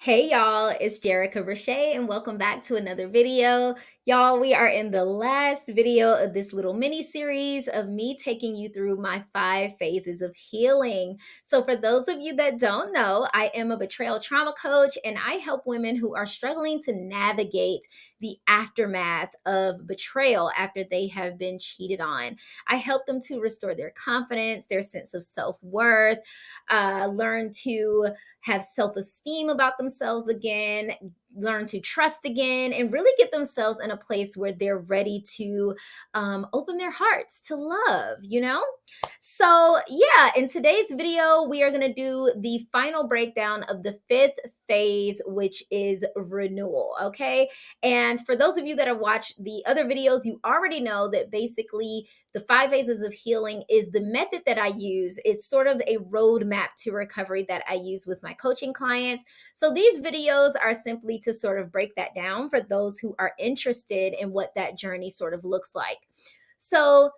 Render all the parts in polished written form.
Hey y'all, it's Jerica Roche and welcome back to another video. Y'all, we are in the last video of this little mini series of me taking you through my 5 phases of healing. So, for those of you that don't know, I am a betrayal trauma coach and I help women who are struggling to navigate the aftermath of betrayal after they have been cheated on. I help them to restore their confidence, their sense of self worth, learn to have self esteem about themselves again, learn to trust again, and really get themselves in a place where they're ready to open their hearts to love. So, yeah, in today's video, we are going to do the final breakdown of the 5th phase, which is renewal. Okay. And for those of you that have watched the other videos, you already know that basically the 5 phases of healing is the method that I use. It's sort of a roadmap to recovery that I use with my coaching clients. So these videos are simply to sort of break that down for those who are interested in what that journey sort of looks like. So,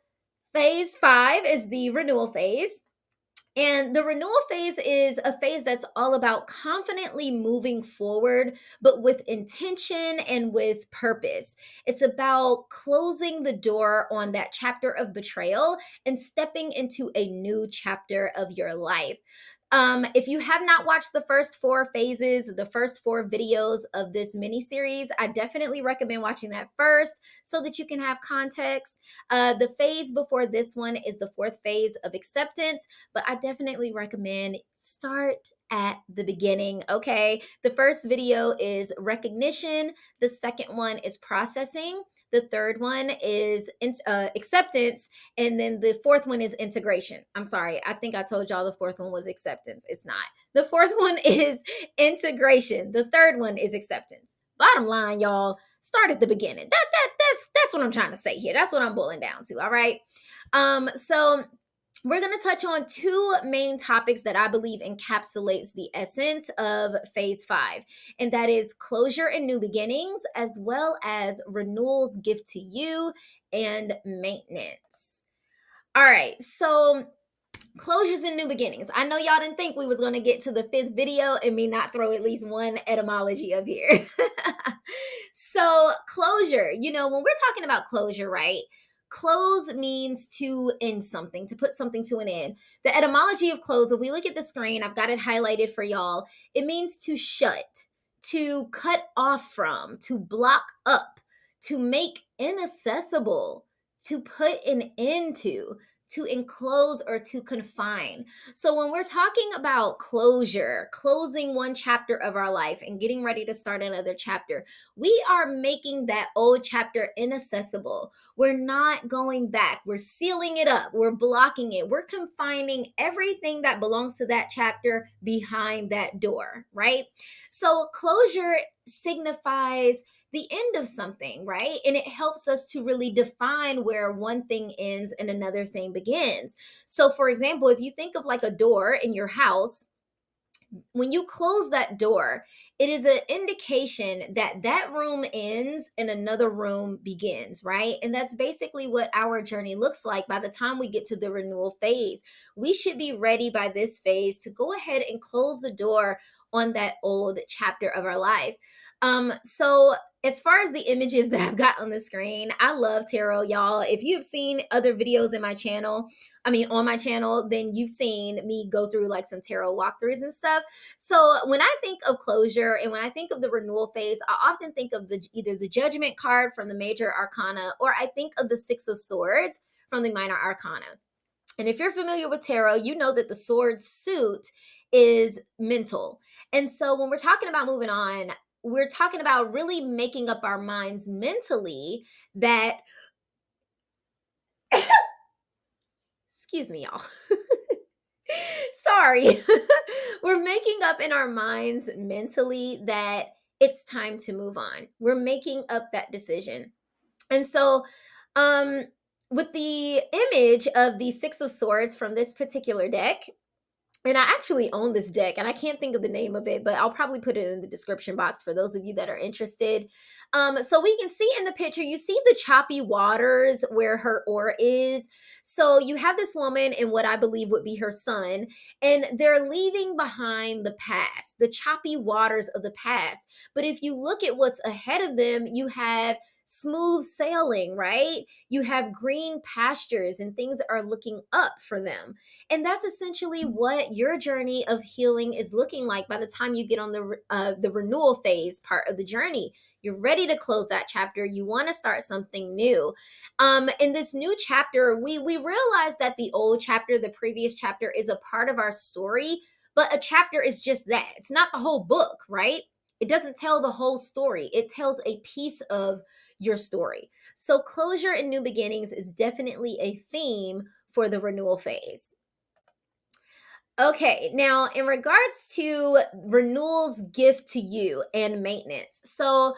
phase 5 is the renewal phase. And the renewal phase is a phase that's all about confidently moving forward, but with intention and with purpose. It's about closing the door on that chapter of betrayal and stepping into a new chapter of your life. If you have not watched the first 4 phases, the first 4 videos of this mini series, I definitely recommend watching that first so that you can have context. The phase before this one is the 4th phase of acceptance, but I definitely recommend start at the beginning. Okay. The first video is recognition, the second one is processing. The third one is acceptance. And then the fourth one is integration. I'm sorry. I think I told y'all the fourth one was acceptance. It's not. The fourth one is integration. The third one is acceptance. Bottom line, y'all, start at the beginning. That's what I'm trying to say here. That's what I'm boiling down to. All right. So we're going to touch on 2 main topics that I believe encapsulates the essence of phase 5, and that is closure and new beginnings, as well as renewal's gift to you and maintenance. All right, so closures and new beginnings. I know y'all didn't think we was going to get to the 5th video and me not throw at least one etymology up here. So, closure, when we're talking about closure, right? Close means to end something, to put something to an end. The etymology of close, if we look at the screen, I've got it highlighted for y'all. It means to shut, to cut off from, to block up, to make inaccessible, to put an end to enclose or to confine. So when we're talking about closure, closing one chapter of our life and getting ready to start another chapter, we are making that old chapter inaccessible. We're not going back. We're sealing it up. We're blocking it. We're confining everything that belongs to that chapter behind that door, right? So closure signifies the end of something, right? And it helps us to really define where one thing ends and another thing begins. So, for example, if you think of like a door in your house, when you close that door, it is an indication that that room ends and another room begins, right? And that's basically what our journey looks like by the time we get to the renewal phase. We should be ready by this phase to go ahead and close the door on that old chapter of our life. So as far as the images that I've got on the screen, I love tarot, y'all. If you've seen other videos in my channel, on my channel, then you've seen me go through like some tarot walkthroughs and stuff. So when I think of closure and when I think of the renewal phase, I often think of either the Judgment card from the Major Arcana, or I think of the Six of Swords from the Minor Arcana. And if you're familiar with tarot, you know that the sword suit is mental. And so when we're talking about moving on, we're talking about really making up our minds mentally that, excuse me, y'all. Sorry. We're making up in our minds mentally that it's time to move on. We're making up that decision. And so, with the image of the Six of Swords from this particular deck, And I actually own this deck and I can't think of the name of it, but I'll probably put it in the description box for those of you that are interested. So we can see in the picture, you see the choppy waters where her aura is. So you have this woman and what I believe would be her son, and they're leaving behind the past, the choppy waters of the past. But if you look at what's ahead of them, you have smooth sailing, right? You have green pastures and things are looking up for them. And that's essentially what your journey of healing is looking like by the time you get on the renewal phase part of the journey. You're ready to close that chapter. You want to start something new. In this new chapter, we realize that the old chapter, the previous chapter, is a part of our story, but a chapter is just that. It's not the whole book, right? It doesn't tell the whole story. It tells a piece of your story. So closure and new beginnings is definitely a theme for the renewal phase. Okay, now in regards to renewal's gift to you and maintenance. So,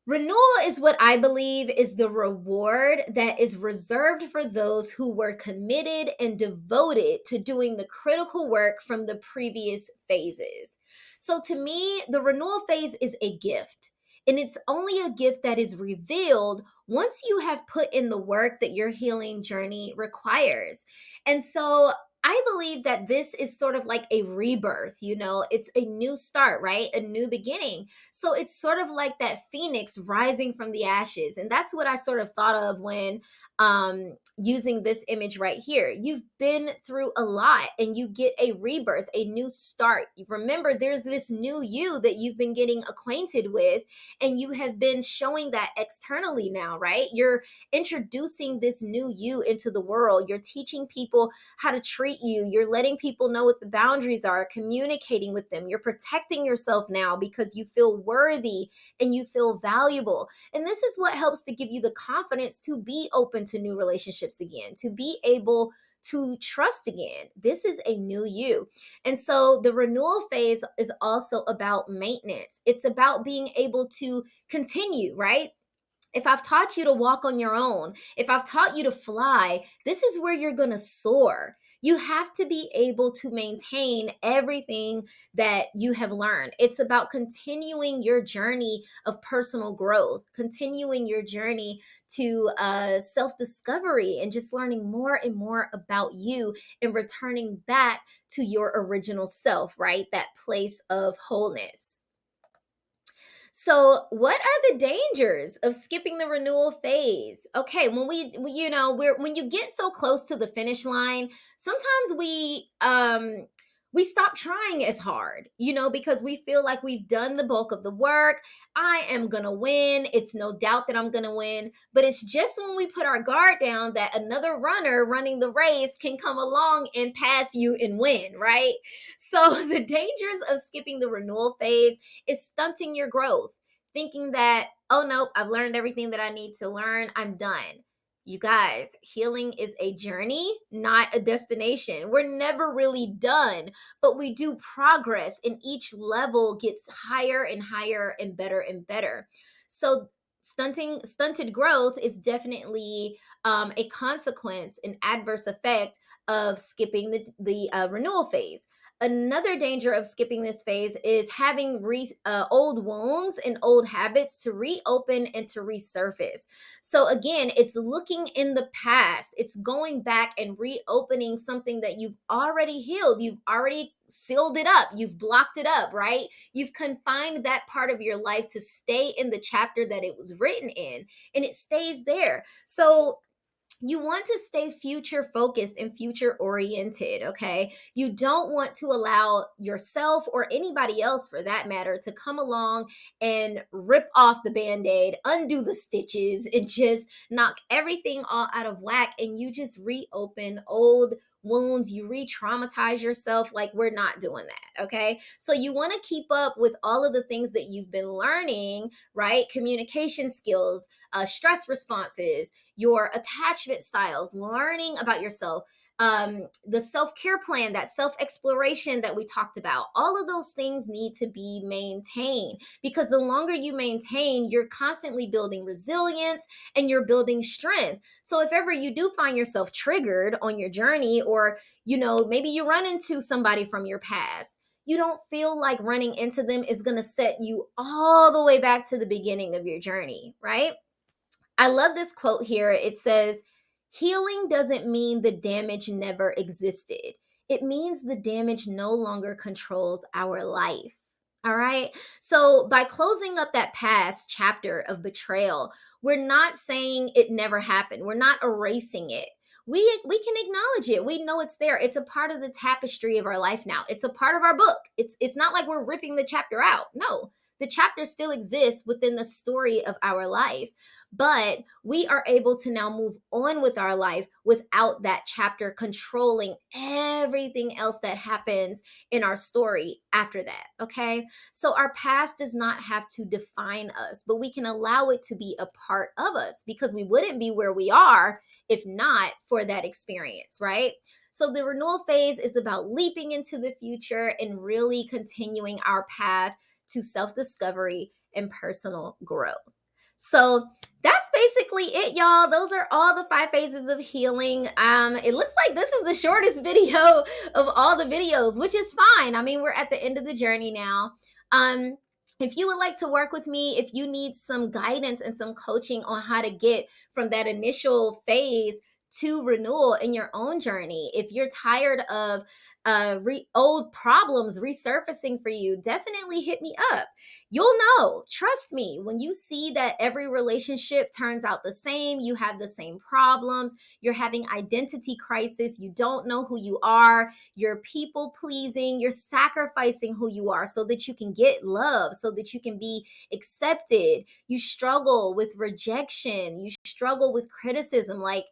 renewal is what I believe is the reward that is reserved for those who were committed and devoted to doing the critical work from the previous phases. So, to me, the renewal phase is a gift. And it's only a gift that is revealed once you have put in the work that your healing journey requires. And so I believe that this is sort of like a rebirth, it's a new start, right? A new beginning. So it's sort of like that phoenix rising from the ashes. And that's what I sort of thought of when using this image right here. You've been through a lot and you get a rebirth, a new start. Remember, there's this new you that you've been getting acquainted with, and you have been showing that externally now, right? You're introducing this new you into the world. You're teaching people how to treat you. You're letting people know what the boundaries are, communicating with them. You're protecting yourself now because you feel worthy and you feel valuable. And this is what helps to give you the confidence to be open to new relationships again, to be able to trust again. This is a new you. And so the renewal phase is also about maintenance. It's about being able to continue, right? If I've taught you to walk on your own, if I've taught you to fly, this is where you're going to soar. You have to be able to maintain everything that you have learned. It's about continuing your journey of personal growth, continuing your journey to self discovery, and just learning more and more about you and returning back to your original self, right? That place of wholeness. So, what are the dangers of skipping the renewal phase? Okay, when when you get so close to the finish line, sometimes we stop trying as hard, because we feel like we've done the bulk of the work. I am going to win. It's no doubt that I'm going to win, but it's just when we put our guard down that another runner running the race can come along and pass you and win, right? So, the dangers of skipping the renewal phase is stunting your growth, thinking that, oh, nope, I've learned everything that I need to learn. I'm done. You guys, healing is a journey, not a destination. We're never really done, but we do progress, and each level gets higher and higher and better. So, stunted growth is definitely a consequence, an adverse effect of skipping the renewal phase. Another danger of skipping this phase is having old wounds and old habits to reopen and to resurface. So, again, it's looking in the past, it's going back and reopening something that you've already healed. You've already sealed it up, you've blocked it up, right? You've confined that part of your life to stay in the chapter that it was written in, and it stays there. So, you want to stay future focused and future oriented, okay? You don't want to allow yourself or anybody else for that matter to come along and rip off the band-aid, undo the stitches, and just knock everything all out of whack, and you just reopen old wounds, you re-traumatize yourself. Like, we're not doing that, okay? So you want to keep up with all of the things that you've been learning, right? Communication skills, stress responses, your attachment styles, learning about yourself, the self-care plan, that self-exploration that we talked about. All of those things need to be maintained, because the longer you maintain, you're constantly building resilience and you're building strength. So if ever you do find yourself triggered on your journey, or maybe you run into somebody from your past, you don't feel like running into them is going to set you all the way back to the beginning of your journey, right? I love this quote here. It says, healing doesn't mean the damage never existed. It means the damage no longer controls our life. All right. So by closing up that past chapter of betrayal, we're not saying it never happened. We're not erasing it. We can acknowledge it. We know it's there. It's a part of the tapestry of our life now. It's a part of our book. It's not like we're ripping the chapter out. No, the chapter still exists within the story of our life, but we are able to now move on with our life without that chapter controlling everything else that happens in our story after that. Okay. So our past does not have to define us, but we can allow it to be a part of us, because we wouldn't be where we are if not for that experience, right? So the renewal phase is about leaping into the future and really continuing our path to self discovery and personal growth. So that's basically it, y'all. Those are all the 5 phases of healing. It looks like this is the shortest video of all the videos, which is fine. I mean, we're at the end of the journey now. If you would like to work with me, if you need some guidance and some coaching on how to get from that initial phase to renewal in your own journey, if you're tired of old problems resurfacing for you, definitely hit me up. You'll know, trust me, when you see that every relationship turns out the same, you have the same problems, you're having identity crisis, you don't know who you are, you're people pleasing, you're sacrificing who you are so that you can get love, so that you can be accepted, you struggle with rejection, you struggle with criticism, like,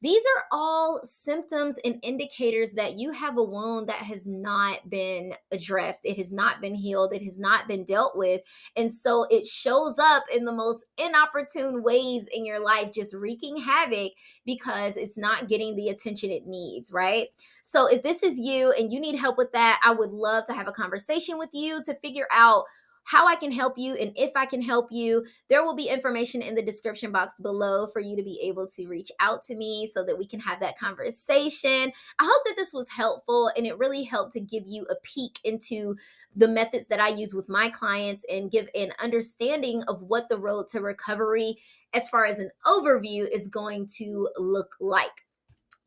these are all symptoms and indicators that you have a wound that has not been addressed. It has not been healed. It has not been dealt with. And so it shows up in the most inopportune ways in your life, just wreaking havoc because it's not getting the attention it needs, right? So if this is you and you need help with that, I would love to have a conversation with you to figure out how I can help you and if I can help you. There will be information in the description box below for you to be able to reach out to me so that we can have that conversation. I hope that this was helpful, and it really helped to give you a peek into the methods that I use with my clients and give an understanding of what the road to recovery, as far as an overview, is going to look like.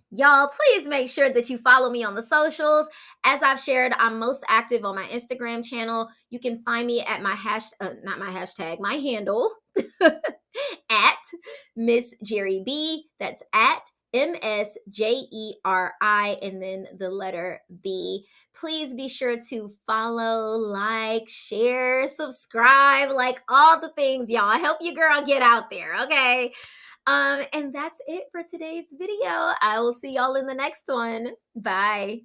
Y'all, please make sure that you follow me on the socials. As I've shared, I'm most active on my Instagram channel. You can find me at my handle at Miss Jerry B. That's at MSJERI and then the letter B. Please be sure to follow, like, share, subscribe, like all the things, y'all. Help your girl get out there, okay? And that's it for today's video. I will see y'all in the next one. Bye.